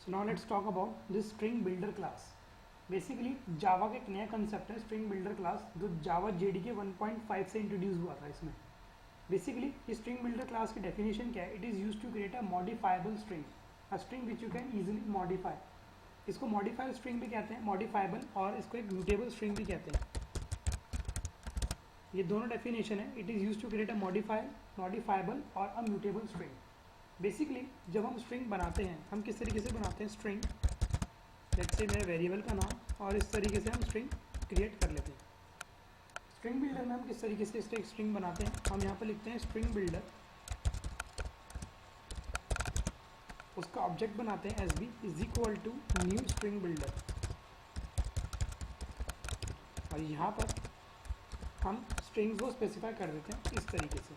So now let's talk about this string builder class. Basically Java का एक नया concept है स्ट्रिंग बिल्डर क्लास, जो जावा जेडीके 1.5 से इंट्रोड्यूस हुआ था इसमें. बेसिकली ये स्ट्रिंग बिल्डर क्लास की डेफिनेशन क्या है? It is use to create a modifiable string, a string which you can easily modify. इसको मॉडिफाइड स्ट्रिंग भी कहते हैं, मॉडिफाइबल, और इसको एक म्यूटेबल स्ट्रिंग भी कहते हैं. ये दोनों डेफिनेशन है. It is use to create a modifiable और अ म्यूटेबल स्ट्रिंग. बेसिकली जब हम स्ट्रिंग बनाते हैं, हम किस तरीके से बनाते हैं स्ट्रिंग, लेट्स से मेरे वेरिएबल का नाम, और इस तरीके से हम स्ट्रिंग क्रिएट कर लेते हैं. स्ट्रिंग बिल्डर में हम किस तरीके से एक स्ट्रिंग बनाते हैं, हम यहाँ पर लिखते हैं स्ट्रिंग बिल्डर, उसका ऑब्जेक्ट बनाते हैं S B is equal to new string builder, और यहाँ पर हम स्ट्रिंग्स को स्पेसिफाई कर देते हैं इस तरीके से.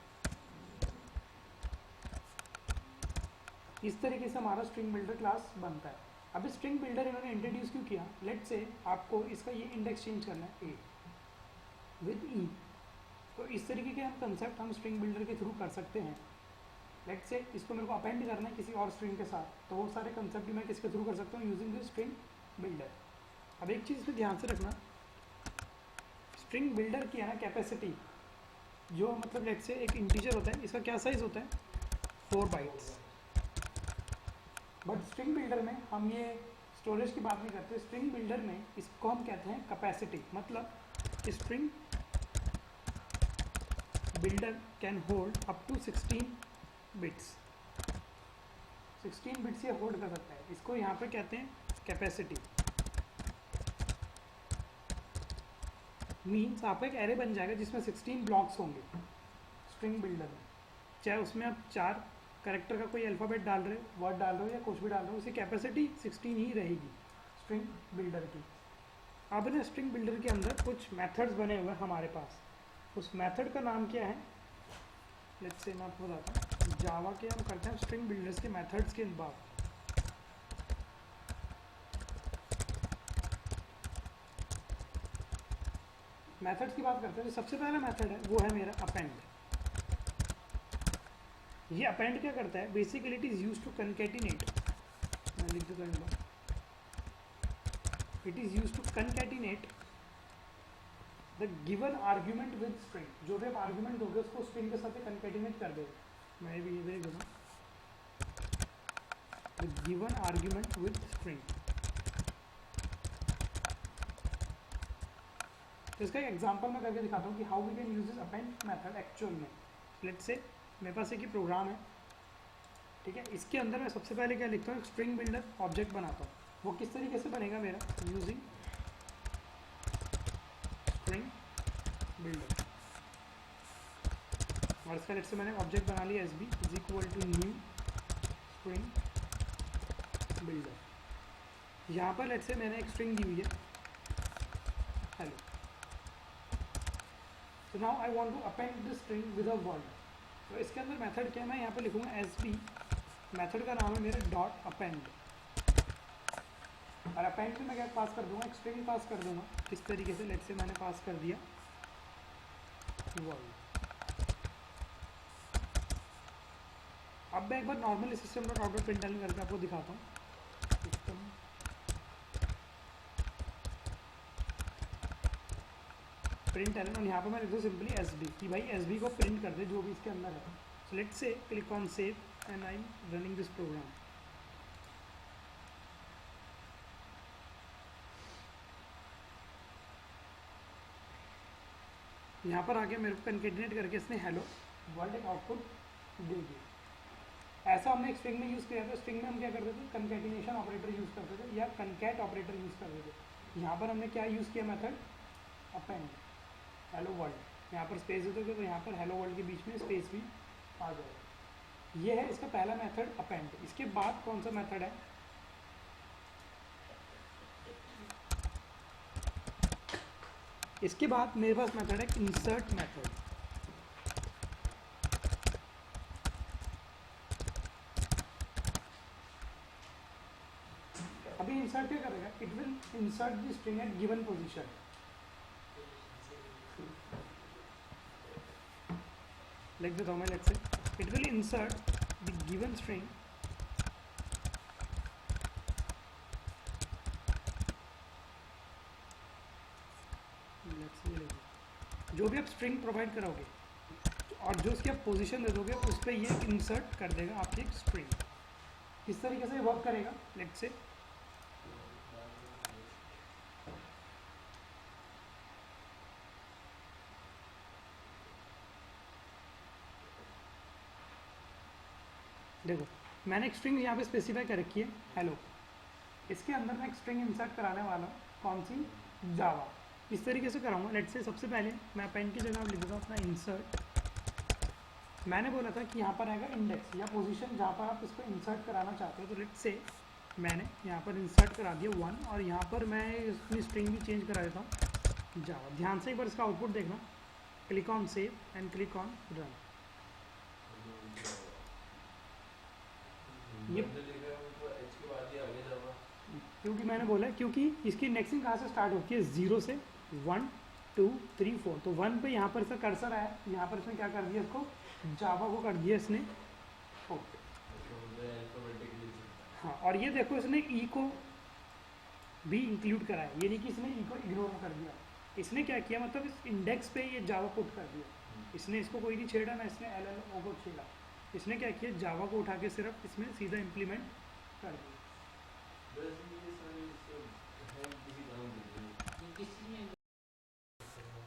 इस तरीके से हमारा स्ट्रिंग बिल्डर क्लास बनता है. अब स्ट्रिंग बिल्डर इन्होंने इंट्रोड्यूस क्यों किया? लेट्स से आपको इसका ये इंडेक्स चेंज करना है ए विद ई, तो इस तरीके के हम कंसेप्ट हम स्ट्रिंग बिल्डर के थ्रू कर सकते हैं. लेट्स से इसको मेरे को अपेंड करना है किसी और स्ट्रिंग के साथ, तो वो सारे कंसेप्ट भी मैं किसके थ्रू कर सकता हूँ? Using this string builder. अब एक चीज़ पे ध्यान से रखना, स्ट्रिंग बिल्डर की है ना कैपेसिटी, जो मतलब लेट्स से एक इंटीजर होता है, इसका क्या साइज होता है? 4 बाइट्स. बट स्ट्रिंग बिल्डर में हम ये स्टोरेज की बात नहीं करते. स्ट्रिंग बिल्डर में इसको हम कहते हैं कैपेसिटी. मतलब string builder can hold up to 16 bits. 16 bits ये होल्ड कर सकता है. इसको यहाँ पे कहते हैं कैपेसिटी. मीन्स आपका एक एरे बन जाएगा जिसमें 16 ब्लॉक्स होंगे स्ट्रिंग बिल्डर में. चाहे उसमें आप 4 कैरेक्टर का कोई अल्फ़ाबेट डाल रहे हो, वर्ड डाल रहे हो, या कुछ भी डाल रहे हो, उसकी कैपेसिटी 16 ही रहेगी स्ट्रिंग बिल्डर की. अब ना स्ट्रिंग बिल्डर के अंदर कुछ मेथड्स बने हुए हैं हमारे पास. उस मेथड का नाम क्या है? लेट्स से मैं आपको बताता हूँ. जावा के हम करते हैं स्ट्रिंग बिल्डर्स के मेथड्स के बाद. मेथड्स की बात करते हैं. सबसे पहला मेथड है वो है मेरा अपेंड. ये अपेंड क्या करता है? Basically it is use to concatenate. मैं लिख देता हूँ. It is use to concatenate the given argument with string. जो भी आप आर्ग्यूमेंट दोगे उसको स्ट्रिंग के साथ कंकैटिनेट कर देगा. मैं भी ये देख दूँगा, the given argument with string. तो इसका एक एग्जांपल मैं करके दिखाता हूँ कि how we can use this append method actual में. लेट्स से मेरे पास एक ही प्रोग्राम है, ठीक है. इसके अंदर मैं सबसे पहले क्या लिखता हूँ? स्ट्रिंग बिल्डर ऑब्जेक्ट बनाता हूँ. वो किस तरीके से बनेगा मेरा? Using string builder. और इसका लेट्स से मैंने ऑब्जेक्ट बना लिया S B is equal to new string builder. यहाँ पर लेट्स से मैंने एक स्ट्रिंग दी हुई है hello. So now I want to append this string with a word. तो इसके अंदर मेथड क्या है? मैं यहाँ पे लिखूँगा एस बी. मेथड का नाम है मेरा डॉट अपेंड. और अपेंड में मैं क्या पास कर दूंगा? एक स्ट्रिंग पास कर दूंगा. किस तरीके से? लेट्स से मैंने पास कर दिया वर्ड. अब मैं एक बार normal system dot out print करके आपको दिखाता हूँ. सिस्टम प्रिंट एल, और यहाँ पर मैं लिख दूँ सिंपली एस बी कि भाई एस बी को प्रिंट कर दे जो भी इसके अंदर है. So let's say click on save and I am running this program. यहाँ पर आके मेरे को कंकेटिनेट करके इसने हेलो वर्ल्ड एक आउटपुट दे दी. ऐसा हमने एक स्ट्रिंग में यूज़ किया था. स्ट्रिंग में हम क्या करते थे? कंकेटिनेशन ऑपरेटर यूज़ करते थे या कंकैट ऑपरेटर यूज़ करते थे. यहाँ पर हमने क्या यूज़ किया? Method append hello world. यहाँ पर स्पेस देते थे तो यहाँ पर हेलो वर्ल्ड के बीच में स्पेस भी आ जाएगा. ये है इसका पहला मेथड अपेंड. इसके बाद कौन सा मेथड है? इसके बाद मेरे पास मेथड है इंसर्ट मेथड. अभी इंसर्ट क्या करेगा? It will insert the string at given position. लिख देता हूँ मैं. Let's say it will insert the given string जो भी आप स्ट्रिंग प्रोवाइड करोगे और जो उसकी आप पोजीशन दे दोगे उस पर ये इंसर्ट कर देगा आपकी एक स्ट्रिंग। किस तरीके से वर्क करेगा, लेट्स से देखो मैंने एक स्ट्रिंग यहाँ पे स्पेसिफाई कर रखी है हेलो, इसके अंदर मैं एक स्ट्रिंग इंसर्ट कराने वाला हूँ, कौन सी, जावा। इस तरीके से कराऊंगा। लेट्स से सबसे पहले मैं पेन की जगह लिख दूँगा अपना इंसर्ट, मैंने बोला था कि यहाँ पर आएगा इंडेक्स या पोजीशन जहाँ पर आप इसको इंसर्ट कराना चाहते हो, तो लेट्स से मैंने यहाँ पर इंसर्ट करा दिया 1 और यहाँ पर मैं अपनी स्ट्रिंग भी चेंज करा देता हूँ जावा। ध्यान से एक बार इसका आउटपुट देखना, click on save and click on run. ये क्योंकि मैंने बोला क्योंकि इसकी इंडेक्सिंग कहाँ से स्टार्ट होती है, 0 से 1 2 3 4, तो 1 पे यहाँ पर इसका कर्सर आया, यहाँ पर इसने क्या कर दिया, इसको जावा को कर दिया इसने ओके। हाँ और ये देखो इसने ई को भी इंक्लूड करा है, ये नहीं कि इसने ई को इग्नोर कर दिया, इसने क्या किया मतलब इस इंडेक्स पे ये जावा पुट कर दिया, इसने इसको कोई नहीं छेड़ा ना इसने एल एल ओ को छेड़ा, इसने क्या किया जावा को उठा के सिर्फ इसमें सीधा इम्प्लीमेंट कर दिया।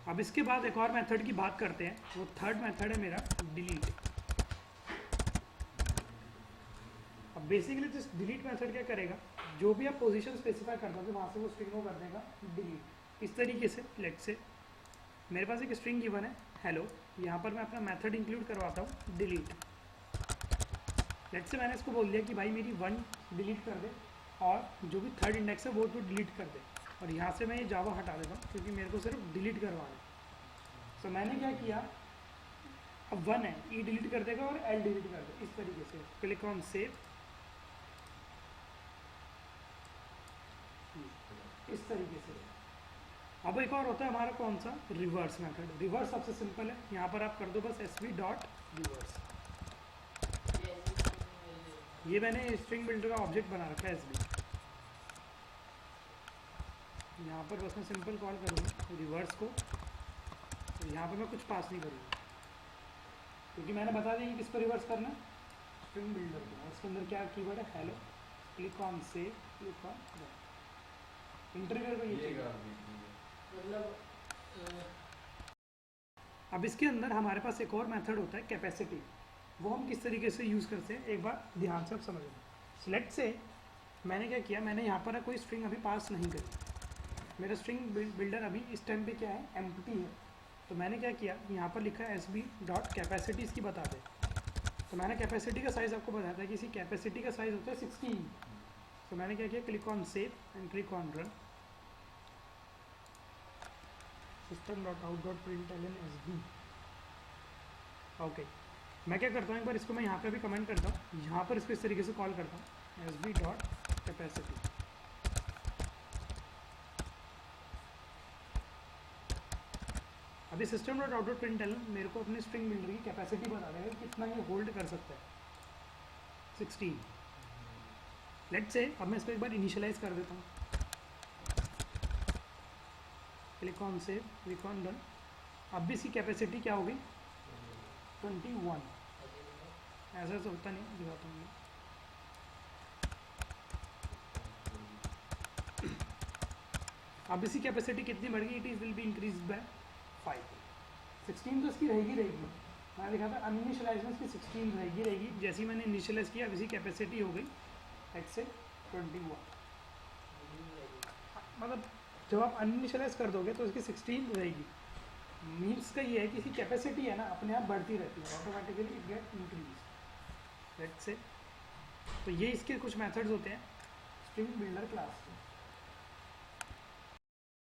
अब इसके बाद एक और मेथड की बात करते हैं, वो थर्ड मेथड है मेरा डिलीट। अब बेसिकली दिस डिलीट मेथड क्या करेगा, जो भी आप पोजीशन स्पेसिफाई कर दोगे वहाँ से वो स्ट्रिंग को कर देगा डिलीट। इस तरीके से लेट्स से मेरे पास एक स्ट्रिंग गिवन है हेलो, यहाँ पर मैं अपना मेथड इंक्लूड करवाता हूँ डिलीट। लेट्स से मैंने इसको बोल दिया कि भाई मेरी 1 डिलीट कर दे और जो भी थर्ड इंडेक्स है वो तो डिलीट कर दे, और यहाँ से मैं ये जावा हटा देता हूँ क्योंकि मेरे को सिर्फ डिलीट करवाना है। तो मैंने क्या किया, अब 1 है, ई डिलीट कर देगा और एल डिलीट कर देगा, इस तरीके से क्लिक ऑन सेव, इस तरीके से। अब एक और होता है हमारा कौन सा, रिवर्स मेथड। रिवर्स सबसे सिंपल है, यहाँ पर आप कर दो बस एसवी डॉट रिवर्स। ये मैंने स्ट्रिंग बिल्डर का ऑब्जेक्ट बना रखा है एसवी, यहाँ पर बस मैं सिंपल कॉल करूँगा रिवर्स को, तो यहाँ पर मैं कुछ पास नहीं करूँगा क्योंकि मैंने बता दिया कि किस पर रिवर्स करना है, स्ट्रिंग बिल्डर को। इसके अंदर क्या कीवर्ड है hello, click on save, click on interview को ये मतलब। अब इसके अंदर हमारे पास एक और मेथड होता है कैपेसिटी, वो हम किस तरीके से यूज़ करते हैं एक बार ध्यान से आप समझ लें। सिलेक्ट से मैंने क्या किया, मैंने यहाँ पर कोई स्ट्रिंग अभी पास नहीं करी, मेरा स्ट्रिंग बिल्डर अभी इस टाइम पे क्या है, एम्प्टी है। तो मैंने क्या किया, यहाँ पर लिखा है एस बी डॉट कैपेसिटी इसकी बता दे। तो मैंने कैपेसिटी का साइज़ आपको बताया था कि इसी कैपेसिटी का साइज़ होता है 16। तो मैंने क्या किया, click on save and click on run. System dot out dot print L N S B. Okay मैं क्या करता हूँ, एक बार इसको मैं यहाँ पे भी कमेंट करता हूँ, यहाँ पर इसको इस तरीके से कॉल करता हूँ एस बी डॉट कैपेसिटी। अभी system dot out dot print L मेरे को अपने स्ट्रिंग बिल्डर की कैपेसिटी बता देगा कि कितना ये होल्ड कर सकता है, 16। लेट्स से अब मैं इसको एक बार इनिशियलाइज कर देता हूँ, click on save, click on done. अब भी इसकी कैपेसिटी क्या होगी, 21। ऐसा तो होता नहीं, दिखाता हूँ। अब इसकी कैपेसिटी कितनी बढ़ गई, it is will be increase by 5। 16 तो इसकी रहेगी। मैंने लिखा था अनइनिशियलाइज में इसकी 16 रहेगी। जैसे ही मैंने इनिशियलाइज किया अब इसकी कैपेसिटी हो गई एक्स से 21। मतलब जब आप अनइनिशियलाइज कर दोगे तो इसकी 16 रहेगी। मीन्स का ये है कि इसकी कैपेसिटी है ना अपने आप बढ़ती रहती है, automatically it get increase. Let's say तो ये इसके कुछ मेथड्स होते हैं स्ट्रिंग बिल्डर क्लास के।